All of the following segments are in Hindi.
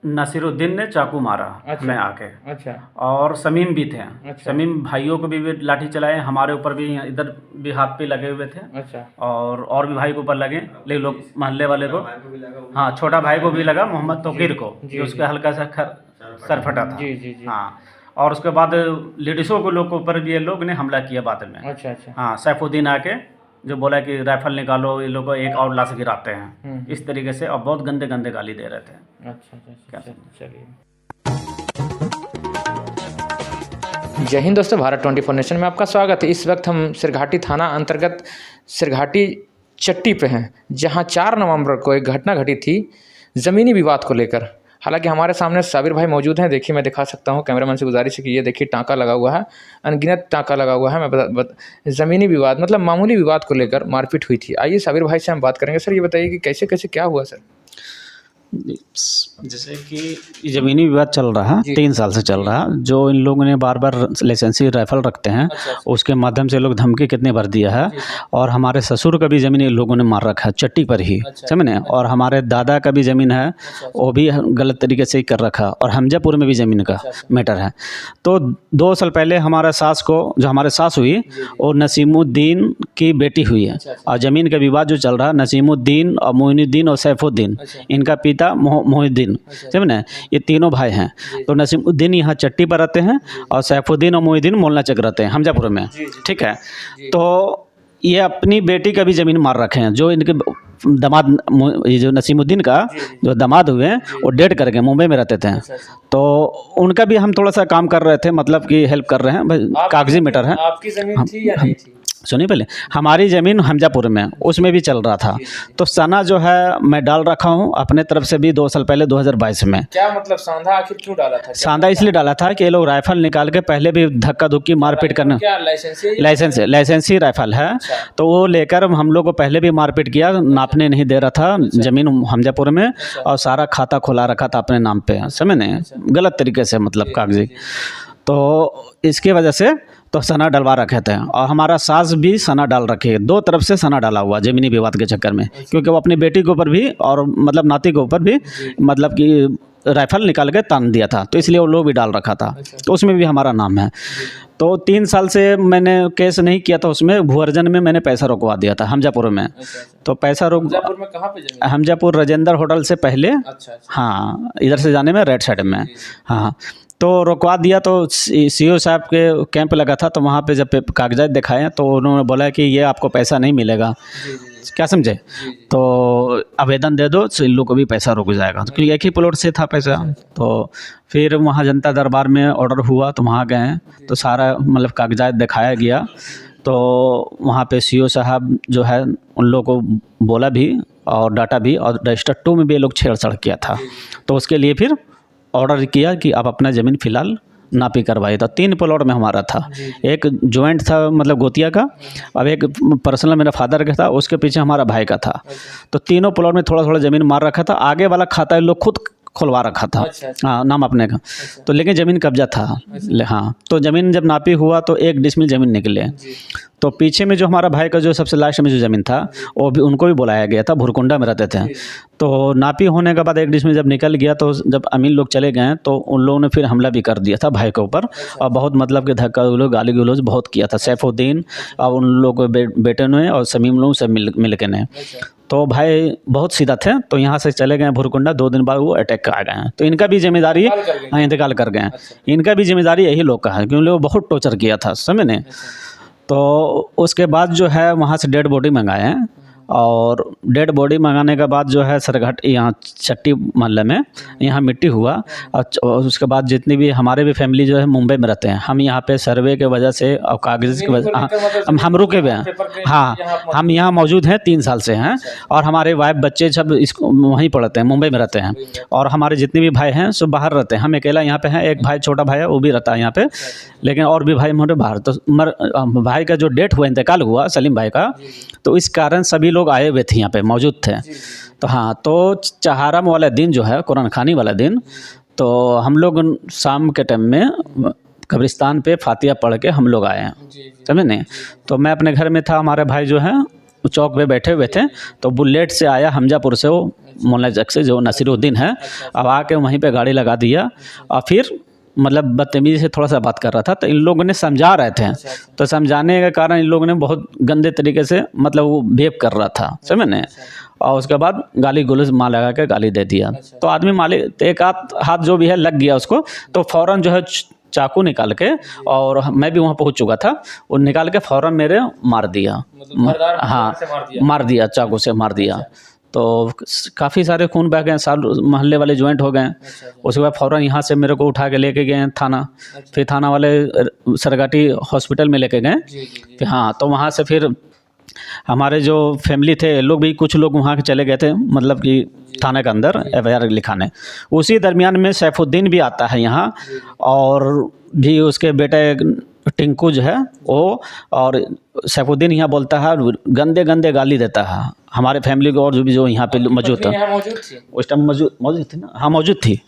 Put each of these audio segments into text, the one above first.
नसीरुद्दीन ने चाकू मारा अच्छा। मैं आके। अच्छा। और समीम भी थे। अच्छा। समीम भाइयों को भी लाठी चलाए, हमारे ऊपर भी इधर भी हाथ पे लगे हुए थे। अच्छा। और भी भाई के ऊपर लगे, लेकिन लोग मोहल्ले वाले को, हाँ छोटा भाई को भी लगा, मोहम्मद तौकीर को, जी, जो जी। उसका हल्का सा सर फटा था। जी, जी, जी। हाँ, और उसके बाद लेडीज़ों को लोग के ऊपर भी ये लोग ने हमला किया बाद में। अच्छा, अच्छा। हाँ, सैफुद्दीन आके जो बोला कि राइफल निकालो, ये लोग को एक और लाश गिराते हैं, इस तरीके से, और बहुत गंदे गंदे गाली दे रहे थे। अच्छा, अच्छा, क्या चलिए। जय हिंद दोस्तों, भारत 24 नेशन में आपका स्वागत है। इस वक्त हम सिरघाटी थाना अंतर्गत सिरघाटी चट्टी पे हैं, जहां 4 नवंबर को एक घटना घटी थी ज़मीनी विवाद को लेकर। हालांकि हमारे सामने साबिर भाई मौजूद हैं, देखिए मैं दिखा सकता हूं, कैमरामैन से गुजारिश है कि ये देखिए टाँका लगा हुआ है, अनगिनत टाँका लगा हुआ है। ज़मीनी विवाद मतलब मामूली विवाद को लेकर मारपीट हुई थी। आइए साबिर भाई से हम बात करेंगे। सर ये बताइए कि कैसे कैसे क्या हुआ सर? जैसे कि ज़मीनी विवाद चल रहा है, 3 साल से चल रहा है, जो इन लोगों ने बार बार लाइसेंसी राइफल रखते हैं, उसके माध्यम से लोग धमकी कितने भर दिया है। और हमारे ससुर का भी ज़मीन इन लोगों ने मार रखा है चट्टी पर ही, समझे। और हमारे दादा का भी ज़मीन है, वो भी गलत तरीके से ही कर रखा। और हमजापुर में भी ज़मीन का मैटर है। तो 2 साल पहले हमारा सास को, जो हमारे सास हुई, वो नसीमुद्दीन की बेटी हुई है। और ज़मीन का विवाद जो चल रहा है, नसीमुद्दीन और मोइनुद्दीन और सैफुद्दीन, इनका पिता मोहिउद्दीन, समझ ना, ये तीनों भाई हैं। तो नसीमुद्दीन यहाँ चट्टी पर रहते हैं, और सैफुद्दीन और मोहिउद्दीन मोलना चक रहते हैं हमजापुर में, ठीक है। तो ये अपनी बेटी का भी ज़मीन मार रखे हैं। जो इनके दामाद, ये जो नसीमुद्दीन का जो दामाद हुए हैं, वो डेट कर गए, मुंबई में रहते थे। तो उनका भी हम थोड़ा सा काम कर रहे थे, मतलब कि हेल्प कर रहे हैं, कागजी मैटर है। आपकी ज़मीन थी या नहीं थी? सुनिए पहले, हमारी ज़मीन हमजापुर में, उसमें भी चल रहा था। तो सना जो है मैं डाल रखा हूँ अपने तरफ से भी 2 साल पहले 2022 में। क्या मतलब सांधा आखिर क्यों डाला था? सांदा इसलिए डाला था कि ये लोग राइफल निकाल के पहले भी धक्का धुक्की मारपीट करना। क्या लाइसेंसी राइफल है। तो वो लेकर हम लोग को पहले भी मारपीट किया, नापने नहीं दे रहा था ज़मीन हमजापुर में, और सारा खाता खुला रखा था अपने नाम पे, समझे, गलत तरीके से, मतलब कागजी। तो इसकी वजह से तो सना डलवा रखे थे। और हमारा सास भी सना डाल रखे है, 2 तरफ से सना डाला हुआ ज़मीनी विवाद के चक्कर में, क्योंकि वो अपनी बेटी के ऊपर भी और मतलब नाती के ऊपर भी मतलब कि राइफल निकाल के तान दिया था, तो इसलिए वो लोग भी डाल रखा था। तो उसमें भी हमारा नाम है। तो 3 साल से मैंने केस नहीं किया था उसमें, भूअर्जन में मैंने पैसा रोकवा दिया था हमजापुर में। तो पैसा रोक, हमजापुर में कहाँ पे ज़मीन? हमजापुर राजेंद्र होटल से पहले। अच्छा। हाँ, इधर से जाने में राइट साइड में। हाँ, तो रोकवा दिया। तो सीओ साहब के कैंप लगा था, तो वहाँ पे जब कागजात दिखाए तो उन्होंने बोला कि ये आपको पैसा नहीं मिलेगा। क्या समझे? तो आवेदन दे दो, इन लोग को भी पैसा रुक जाएगा, क्योंकि एक ही प्लॉट से था पैसा। तो फिर वहाँ जनता दरबार में ऑर्डर हुआ, तो वहाँ गए, तो सारा मतलब कागजात दिखाया गया। तो वहाँ पे सीओ साहब जो है उन लोगों को बोला भी, और डाटा भी, और रजिस्टर 2 में भी ये लोग छेड़छाड़ किया था। तो उसके लिए फिर ऑर्डर किया कि आप अपना ज़मीन फ़िलहाल नापी करवाइए। तो 3 प्लॉट में हमारा था, एक जॉइंट था मतलब गोतिया का, अब एक पर्सनल मेरा फादर का था, उसके पीछे हमारा भाई का था। तो तीनों प्लॉट में थोड़ा थोड़ा ज़मीन मार रखा था। आगे वाला खाता लोग खुद खुलवा रखा था। हाँ, नाम अपने का। तो लेकिन ज़मीन कब्जा था। हाँ, तो ज़मीन जब नापी हुआ तो 1 डिसमिल ज़मीन निकले। तो पीछे में जो हमारा भाई का जो सबसे लास्ट में जो ज़मीन था, वो भी उनको भी बुलाया गया था, भुरकुंडा में रहते थे। तो नापी होने के बाद 1 डिसमिल जब निकल गया, तो जब अमीन लोग चले गए, तो उन लोगों ने फिर हमला भी कर दिया था भाई के ऊपर, और बहुत मतलब कि धक्का उलोग गाली गलौज बहुत किया था। सैफुद्दीन और उन लोगों के बेटे ने और समीम लोग सब मिल के ने। तो भाई बहुत सीधा थे, तो यहाँ से चले गए भुरकुंडा। 2 दिन बाद वो अटैक आ गए हैं। तो इनका भी जिम्मेदारी, हाँ, इंतकाल कर गए। इनका भी जिम्मेदारी यही लोग का है, क्योंकि लोग बहुत टॉर्चर किया था, समझे ने। तो उसके बाद जो है वहाँ से डेड बॉडी मंगाए हैं, और डेड बॉडी मंगाने के बाद जो है सरघाट यहाँ चट्टी मोहल्ले में यहाँ मिट्टी हुआ। और उसके बाद जितनी भी हमारे भी फैमिली जो है मुंबई में रहते हैं, हम यहाँ पे सर्वे के वजह से और कागज़ की वजह हम रुके हुए हैं। हाँ, हम यहाँ मौजूद हैं, 3 साल से हैं। और हमारे वाइफ बच्चे सब इसको वहीं पढ़ते हैं, मुंबई में रहते हैं। और हमारे जितने भी भाई हैं सब बाहर रहते हैं, हम अकेला यहाँ पे हैं। एक भाई, छोटा भाई है, वो भी रहता है यहाँ पे, लेकिन और भी भाई हमारे बाहर। तो भाई का जो डेट हुआ, इंतकाल हुआ सलीम भाई का, तो इस कारण सभी लोग आए हुए थे, यहाँ पे मौजूद थे। तो हाँ, तो चहारम वाला दिन जो है, कुरान खानी वाला दिन, तो हम लोग शाम के टाइम में कब्रिस्तान पे फातिहा पढ़ के हम लोग आए हैं, समझे नहीं। तो मैं अपने घर में था, हमारे भाई जो हैं चौक पे बैठे हुए थे, तो बुलेट से आया हमजापुर से, वो मोहल्ला जग से जो नसीरुद्दीन है, अब आके वहीं पे गाड़ी लगा दिया और फिर मतलब बदतमीजी से थोड़ा सा बात कर रहा था, तो इन लोगों ने समझा रहे थे, तो समझाने के कारण इन लोगों ने बहुत गंदे तरीके से मतलब वो बिहेव कर रहा था, समझ में। और उसके बाद गाली गलौज मार लगा के गाली दे दिया, तो आदमी मालिक एक हाथ जो भी है लग गया उसको, तो फ़ौरन जो है चाकू निकाल के, और मैं भी वहाँ पहुँच चुका था, वो निकाल के फ़ौरन मेरे मार दिया, हाँ मार दिया, चाकू से मार दिया। तो काफ़ी सारे खून बह गए, साल मोहल्ले वाले ज्वाइंट हो गए। उसके बाद फ़ौरन यहाँ से मेरे को उठा के लेके गए थाना, फिर थाना वाले सरगाटी हॉस्पिटल में लेके गए, फिर हाँ, तो वहाँ से फिर हमारे जो फैमिली थे लोग भी, कुछ लोग वहाँ के चले गए थे, मतलब कि थाने के अंदर एफआईआर लिखाने। उसी दरमियान में सैफुद्दीन भी आता है यहाँ, और भी उसके बेटे टिंकू जो है वो, और सैफुद्दीन यहाँ बोलता है, गंदे गंदे गाली देता है हमारे फैमिली को, और जो भी जो यहाँ पे मौजूद था, उस टाइम मौजूद थी ना, हाँ मौजूद थी।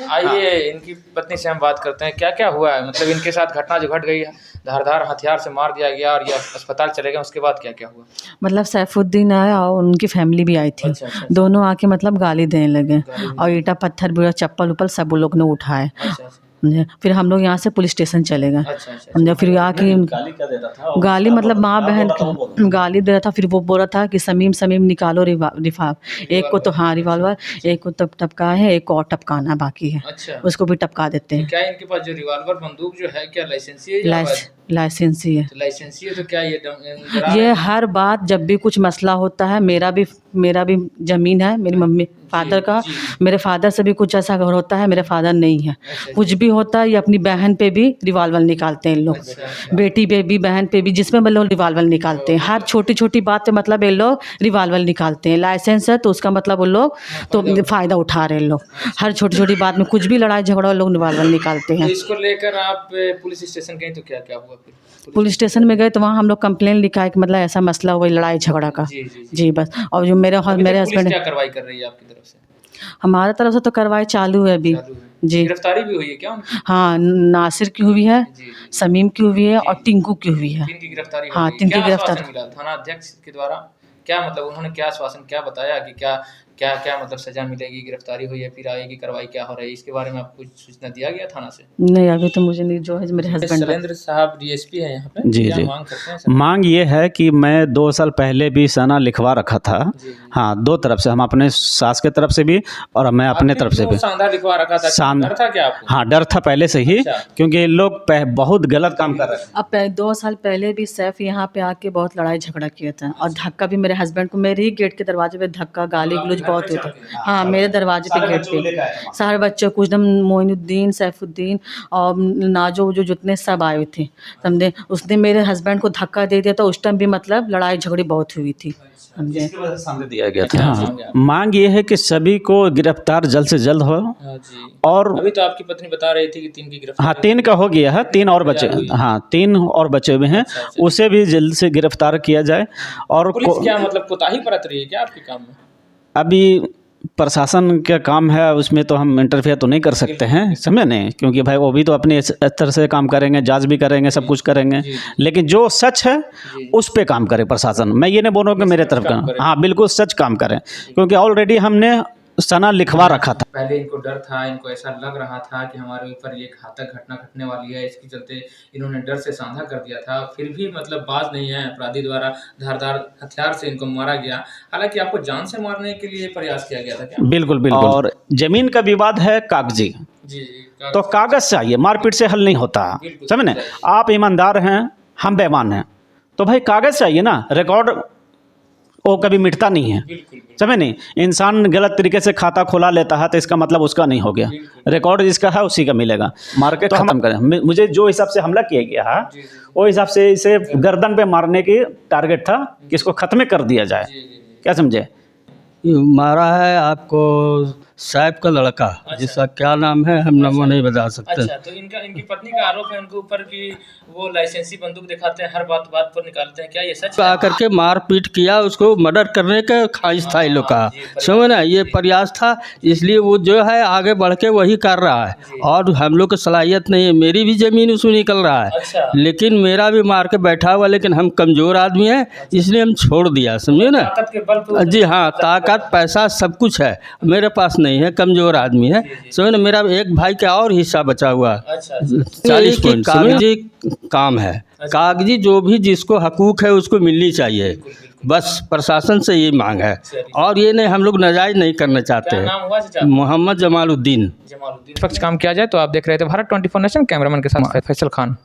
आइए इनकी पत्नी से हम बात करते हैं, क्या क्या हुआ है, मतलब इनके साथ घटना जो घट गई है, धारदार हथियार से मार दिया गया और ये अस्पताल चले गए, उसके बाद क्या क्या हुआ? मतलब सैफुद्दीन आया और उनकी फैमिली भी आई थी। अच्छा। दोनों आके मतलब गाली देने लगे, और ईटा पत्थर बुरा चप्पल उप्पल सब वो लोग ने उठाए। समझे। फिर हम लोग यहाँ से पुलिस स्टेशन चले गए। समझे। फिर आके गाली मतलब माँ बहन गाली दे रहा था। फिर वो बोल रहा था कि समीम निकालो रिवाल्वर, एक को तो हाँ रिवाल्वर, एक को तब टपका है, एक को और टपकाना बाकी है। उसको भी टपका देते हैं। क्या इनके पास जो रिवाल्वर बंदूक जो है क्या लाइसेंसी है? लाइसेंसी है। तो लाइसेंसी है तो क्या ये हर बात जब भी कुछ मसला होता है, मेरा भी ज़मीन है, मेरी मम्मी फादर का, मेरे फादर से भी कुछ ऐसा घर होता है, मेरे फादर नहीं है, कुछ भी होता है ये अपनी बहन पे भी रिवाल्वर निकालते हैं लोग, बेटी पे भी बहन पे भी, जिसमें मतलब रिवाल्वर निकालते हैं। हर छोटी छोटी बात पे मतलब ये लोग रिवाल्वर निकालते हैं। लाइसेंस है तो उसका मतलब वो लोग तो फ़ायदा उठा रहे हैं लोग। हर छोटी छोटी बात में कुछ भी लड़ाई झगड़ा लोग रिवाल्वर निकालते हैं। इसको लेकर आप पुलिस स्टेशन गए तो क्या क्या हुआ? पुलिस स्टेशन में गए तो वहाँ हम लोग कंप्लेन लिखा है कि मतलब ऐसा मसला हुआ लड़ाई झगड़ा का। जी बस। और जो मेरे हस्बैंड क्या कार्रवाई कर रही है आपकी तरफ से? हमारे तरफ से तो कार्रवाई चालू है अभी। जी। गिरफ्तारी भी हुई है क्या? हाँ, नासिर की हुई है, समीम की हुई है और टिंकू की हुई है। 3 की गिरफ्तारी। हाँ, 3 की गिरफ्तारी मिला थाना अध्यक्ष के द्वारा, क्या मतलब उन्होंने क्या आश्वासन क्या बताया कि क्या क्या क्या मतलब सजा मिलेगी, गिरफ्तारी हुई है, फिर आगे कार्रवाई क्या हो रही है, इसके बारे में आपको कुछ सूचना दिया गया थाना से? नहीं, अभी तो मुझे नहीं, जो है मेरे हस्बैंड। शैलेंद्र साहब डीएसपी है यहाँ पे। जी क्या जी। मांग करते हैं सर? मांग ये है कि मैं 2 साल पहले भी सना लिखवा रखा था। हाँ, 2 तरफ से, हम अपने सास के तरफ से भी और मैं अपने तरफ से भी। सांधा लिखवा रखा था, डर था क्या आपको? हाँ, डर था पहले से ही। क्योंकि ये लोग बहुत गलत काम कर रहे हैं। अब 2 साल पहले भी सैफ यहाँ पे आके बहुत लड़ाई झगड़ा किया था, और धक्का भी मेरे हस्बैंड को, मेरे ही गेट के दरवाजे पे धक्का गाली गलौज बहुत होता है। हाँ, मेरे दरवाजे पे गेट पे सारे बच्चे, कुछ दम मोइनुद्दीन, सैफुद्दीन और नाजो जो जितने सब आए थे, समझे। उसने मेरे हस्बैंड को धक्का दे दिया, तो उस टाइम भी मतलब लड़ाई झगड़ी बहुत हुई थी, समझे। सामने दिया गया था। हाँ, मांग ये है कि सभी को गिरफ्तार जल्द से जल्द हो। और अभी तो आपकी पत्नी बता रही थी कि 3 की गिरफ्तार। हाँ, 3 का हो गया है, 3 और बचे। हाँ, 3 और बचे हुए हैं, उसे भी जल्द से गिरफ्तार किया जाए। और पुलिस क्या मतलब कोताही बरत रही है क्या आपके काम में? अभी प्रशासन का काम है, उसमें तो हम इंटरफेयर तो नहीं कर सकते हैं, समझे नहीं, क्योंकि भाई वो भी तो अपने स्तर से काम करेंगे, जांच भी करेंगे, सब कुछ करेंगे, लेकिन जो सच है उस पे काम करे प्रशासन। मैं ये नहीं बोल रहा हूँ कि मेरे तरफ का, हाँ बिल्कुल सच काम करें, क्योंकि ऑलरेडी हमने सना लिखवा रखा था। पहले इनको डर था, इनको ऐसा लग रहा था कि हमारे ऊपर ये घातक घटना घटने वाली है, इसके चलते इन्होंने डर से सांधा कर दिया था। फिर भी मतलब बाज नहीं है, अपराधी द्वारा धारदार हथियार से इनको मारा गया। हालांकि आपको जान से मारने के लिए प्रयास किया गया था क्या? बिल्कुल बिल्कुल। और जमीन का विवाद है कागजी, तो कागज चाहिए, मारपीट से हल नहीं होता, समझे। आप ईमानदार हैं, हम बेईमान हैं, तो भाई कागज चाहिए ना, रिकॉर्ड वो कभी मिटता नहीं है, समझे नहीं। इंसान गलत तरीके से खाता खोला लेता है तो इसका मतलब उसका नहीं हो गया, रिकॉर्ड जिसका है उसी का मिलेगा। मार के खत्म करें। मुझे जो हिसाब से हमला किया गया है वो हिसाब से इसे गर्दन पे मारने की टारगेट था कि इसको खत्म कर दिया जाए, क्या समझे। मारा है आपको साहब का लड़का, जिसका क्या नाम है हम नाम नहीं बता सकते। अच्छा, तो इनकी पत्नी का आरोप है उनके ऊपर कि वो लाइसेंसी बंदूक दिखाते हैं, हर बात पर निकालते हैं, क्या ये सच है? आकर के मारपीट किया, उसको मर्डर करने का ख्वाहिश था इन लोग का, समझ ना, ये प्रयास था, इसलिए वो जो है आगे बढ़ के वही कर रहा है। और हम लोग को सलाहियत नहीं है, मेरी भी ज़मीन उसमें निकल रहा है, अच्छा, लेकिन मेरा भी मार के बैठा हुआ, लेकिन हम कमज़ोर आदमी हैं, इसलिए हम छोड़ दिया, समझे ना। ताकत के बल पे जी हाँ, ताकत पैसा सब कुछ है, मेरे पास नहीं है, कमज़ोर आदमी है, समझे ना। मेरा एक भाई का और हिस्सा बचा हुआ है, अच्छा, 40 पॉइंट कागजी काम है, कागजी जो भी जिसको हकूक़ है उसको मिलनी चाहिए, बस प्रशासन से ये मांग है। और ये नहीं, हम लोग नाजायज़ नहीं करना चाहते क्या हैं। नाम हुआ चाचा? मोहम्मद जमालुद्दीन। निष्पक्ष काम किया जाए। तो आप देख रहे थे भारत 24 नेशन, कैमरामैन के साथ फैसल खान।